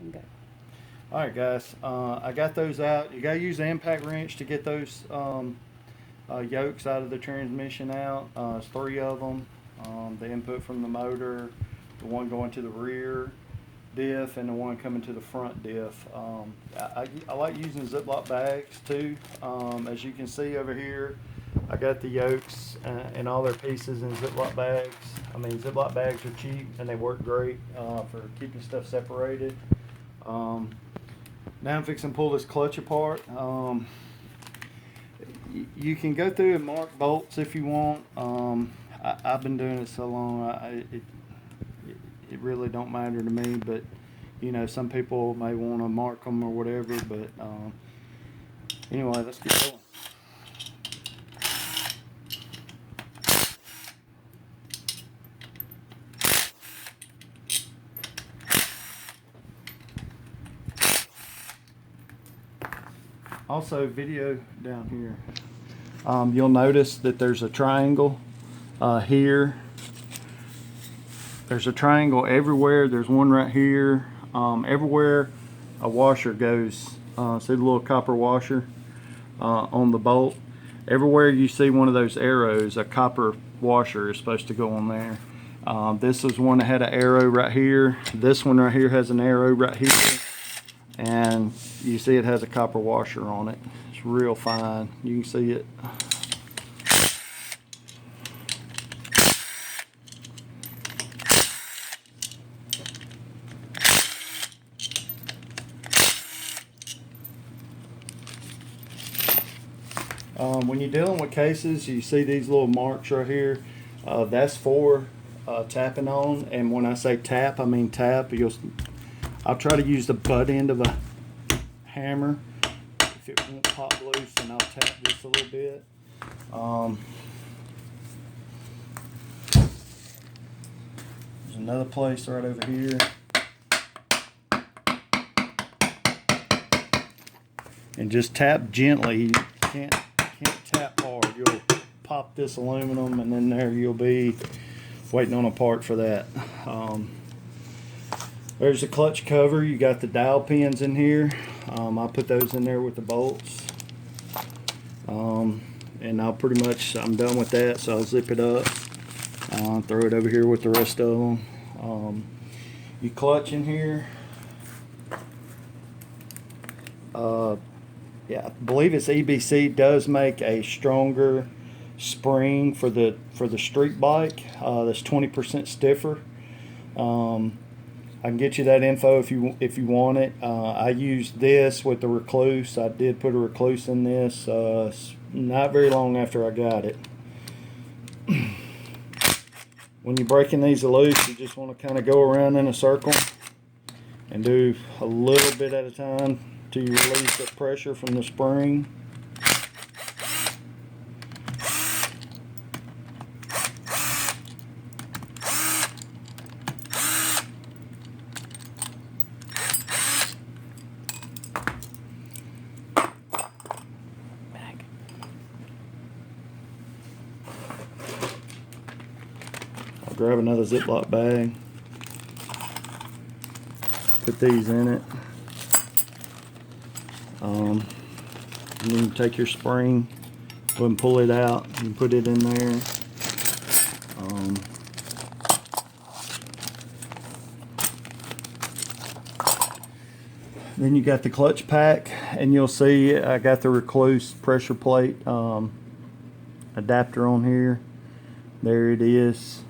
Okay. Alright guys, I got those out. You gotta use the impact wrench to get those yokes out of the transmission out. It's three of them. The input from the motor, the one going to the rear diff, and the one coming to the front diff. I like using Ziploc bags too. As you can see over here, I got the yokes and all their pieces in Ziploc bags. I mean, Ziploc bags are cheap and they work great for keeping stuff separated. Now I'm fixing to pull this clutch apart. You can go through and mark bolts if you want. I've been doing it so long, it really don't matter to me. But you know, some people may want to mark them or whatever. But anyway, let's get going. Also, video down here. You'll notice that there's a triangle here. There's a triangle everywhere. There's one right here. Everywhere a washer goes, see the little copper washer on the bolt? Everywhere you see one of those arrows, a copper washer is supposed to go on there. This is one that had an arrow right here. This one right here has an arrow right here. And you see it has a copper washer on it. It's real fine. You can see it. When you're dealing with cases, you see these little marks right here. That's for tapping on. And when I say tap, I mean tap. I'll try to use the butt end of a hammer. If it won't pop loose, and I'll tap just a little bit. There's another place right over here. And just tap gently. You can't tap hard. You'll pop this aluminum, and then there you'll be waiting on a part for that. There's the clutch cover. You got the dowel pins in here. I'll put those in there with the bolts. And I'm done with that, so I'll zip it up. Throw it over here with the rest of them. You clutch in here. Yeah, I believe it's EBC does make a stronger spring for the street bike. That's 20% stiffer. I can get you that info if you want it. I used this with the recluse. I did put a recluse in this not very long after I got it. When you're breaking these loose, you just want to kind of go around in a circle and do a little bit at a time till you release the pressure from the spring. I'll grab another Ziploc bag, put these in it. And then you take your spring, go and pull it out and put it in there. Then you got the clutch pack, and you'll see I got the recluse pressure plate adapter on here. There it is.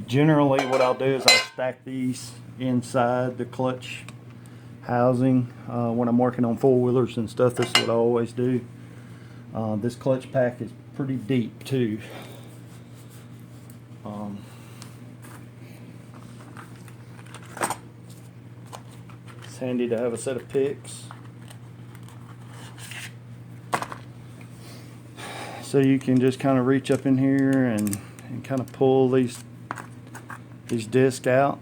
Generally what I'll do is I'll stack these inside the clutch housing when I'm working on four-wheelers and stuff. This is what I always do. This clutch pack is pretty deep too. It's handy to have a set of picks, so you can just kind of reach up in here and kind of pull these discs out.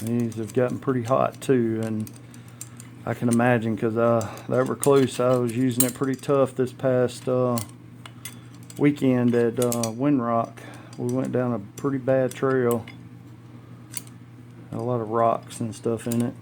These have gotten pretty hot too, and I can imagine, because that recluse, I was using it pretty tough this past weekend at Windrock. We went down a pretty bad trail. Had a lot of rocks and stuff in it.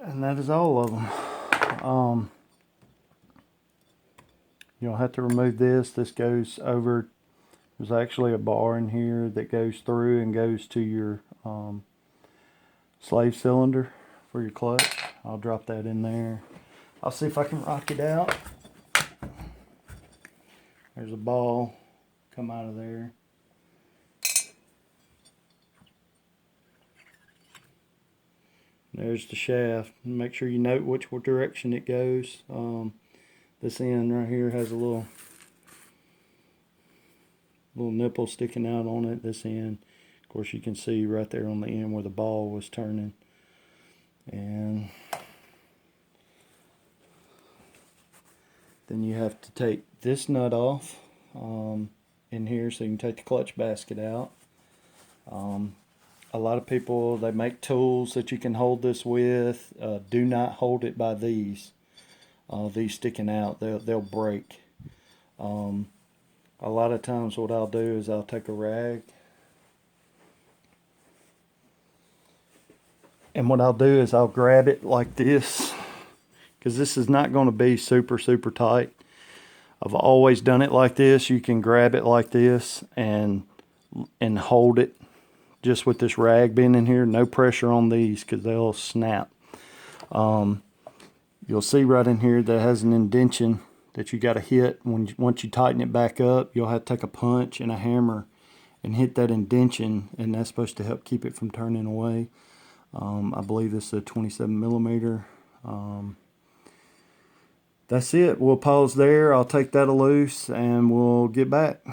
And that is all of them. You'll have to remove this. This goes over. There's actually a bar in here that goes through and goes to your slave cylinder for your clutch. I'll drop that in there. I'll see if I can rock it out. There's a ball come out of there. There's the shaft. Make sure you note which direction it goes. This end right here has a little nipple sticking out on it. This end, of course, you can see right there on the end where the ball was turning. And then you have to take this nut off in here so you can take the clutch basket out. A lot of people, they make tools that you can hold this with. Do not hold it by these sticking out. They'll break. A lot of times what I'll do is I'll take a rag, and what I'll do is I'll grab it like this, because this is not going to be super tight. I've always done it like this. You can grab it like this and hold it just with this rag being in here. No pressure on these because they'll snap. You'll see right in here that has an indentation that you got to hit. Once you tighten it back up, you'll have to take a punch and a hammer and hit that indentation, and that's supposed to help keep it from turning away. I believe this is a 27 millimeter. That's it. We'll pause there. I'll take that loose and we'll get back.